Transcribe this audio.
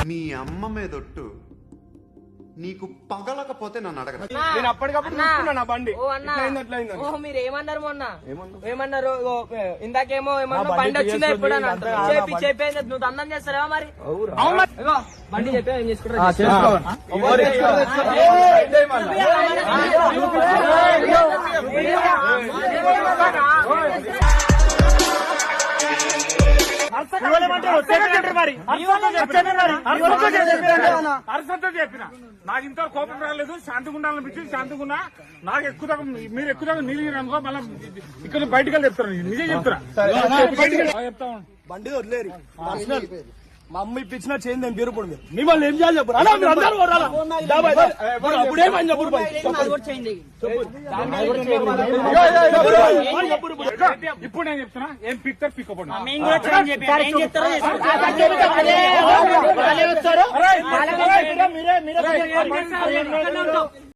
మీ అమ్మ మీదొట్టు నీకు పగలకపోతే నన్ను అడగదు. నేను అప్పటికప్పుడు చూసుకున్నా బండి. మీరు ఏమన్నారు మొన్న? ఏమన్నారు? ఇందాకేమో ఏమన్నా బండి వచ్చిందా ఎప్పుడు చెప్పేది నువ్వు దండం చేస్తారా మరి? బండి చెప్పా ఏం చేసుకుంటా చెప్పిన నాకు ఇంత కోపం రాలేదు. శాంతిగా ఉండాలనిపించింది. శాంతిగా ఉన్నా. నాకు ఎక్కువ మీరు ఎక్కువ నీళ్ళు అనుకో మళ్ళీ ఇక్కడ బయటకు వెళ్ళి చెప్తాను. నిజే చెప్తున్నా. చెప్తా బండి వదిలేరు. మా అమ్మ ఇప్పించిన చేంజ్ అని పేరు పడింది. మిమ్మల్ని ఏం చేయాలి చెప్పు. అప్పుడేమని చెప్పు. ఇప్పుడు నేను చెప్తున్నా. ఏం పిక్తారు పిక్